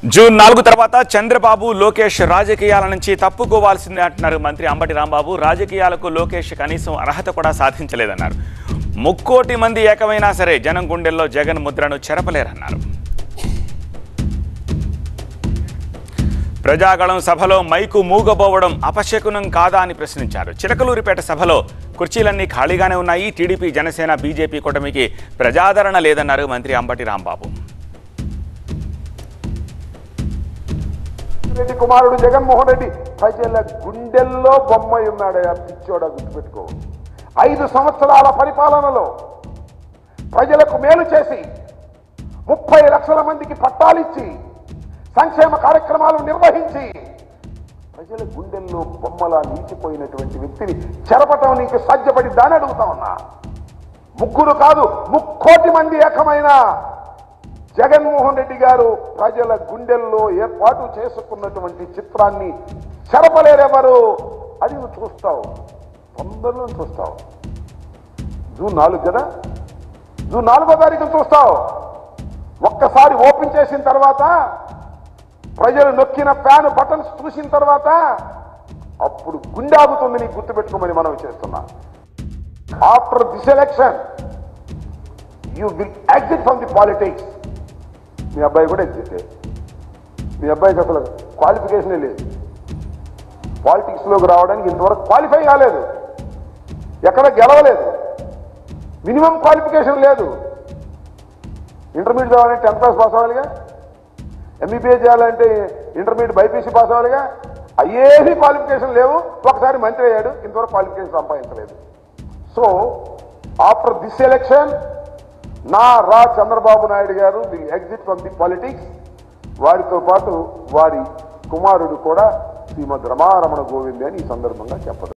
June 4 తర్వాత చంద్రబాబు లోకేష్ రాజకీయాల నుంచి తప్పుకోవాల్సిందే అంటున్నారు మంత్రి అంబటి రాంబాబు. రాజకీయాలకు లోకేష్ కనీసం అర్హత కూడా సాధించలేదన్నారు. 3 కోటి మంది ఏకమైనా సరే జనం గుండెల్లో జగన్ ముద్రను చెరపలేరన్నారు. ప్రజాగళం సభలో మైకు మూగబోవడం అపశకునం కాదా అని ప్రశ్నించారు. చిలకలూరిపేట సభలో కుర్చీలన్నీ ఖాళీగానే ఉన్నాయి. టీడీపీ, జనసేన, బీజేపీ కూటమికి ప్రజాదరణ లేదన్నారు మంత్రి అంబటి రాంబాబు. రెడ్డి కుమారుడు జగన్మోహన్ రెడ్డి ప్రజల గుండెల్లో బొమ్మ ఉన్నాడే, ఆ పిచ్చోడ గుర్తుపెట్టుకో. 5 సంవత్సరాల పరిపాలనలో ప్రజలకు మేలు చేసి 30 లక్షల మందికి పట్టాలిచ్చి సంక్షేమ కార్యక్రమాలు నిర్వహించి ప్రజల గుండెల్లో బొమ్మలా నిలిచిపోయినటువంటి వ్యక్తిని చెరపటం నీకు సాధ్యపడిద్దాని అడుగుతా ఉన్నా. 3 కాదు 3 కోటి మంది ఏకమైన జగన్మోహన్ రెడ్డి గారు ప్రజల గుండెల్లో ఏర్పాటు చేసుకున్నటువంటి చిత్రాన్ని చెరపలేరెవరు? అది నువ్వు చూస్తావు, తొందరలో చూస్తావు. జూన్ 4 కదా, జూన్ 4వ తారీఖు చూస్తావు. ఒక్కసారి ఓపెన్ చేసిన తర్వాత ప్రజలు నొక్కిన ఫ్యాన్ బటన్స్ చూసిన తర్వాత అప్పుడు గుండె ఆగుతుంది. నీకు గుర్తుపెట్టుకోమని మనం చేస్తున్నా. After this election you will exit from the politics. మీ అబ్బాయి కూడా ఎగ్జిట్. మీ అబ్బాయికి అసలు క్వాలిఫికేషనే లేదు. పాలిటిక్స్లోకి రావడానికి ఇంతవరకు క్వాలిఫై కాలేదు, ఎక్కడ గెలవలేదు, మినిమం క్వాలిఫికేషన్ లేదు. ఇంటర్మీడియట్ కావాలంటే 10th క్లాస్ పాస్ అవ్వాలిగా, ఎంబీబీఎస్ చేయాలంటే ఇంటర్మీడియట్ బైపీసీ పాస్ అవ్వాలిగా. అయ్యేది క్వాలిఫికేషన్ లేవు. ఒకసారి మంత్రి అయ్యాడు, ఇంతవరకు క్వాలిఫికేషన్ సంపాదించలేదు. సో ఆఫ్టర్ దిస్ ఎలక్షన్ రా Chandrababu Naidu garu will exit from the politics. వారితో పాటు వారి కుమారుడు కూడా శ్రీమద్ రమారమణ గోవిందే అని ఈ సందర్భంగా చెప్పదు.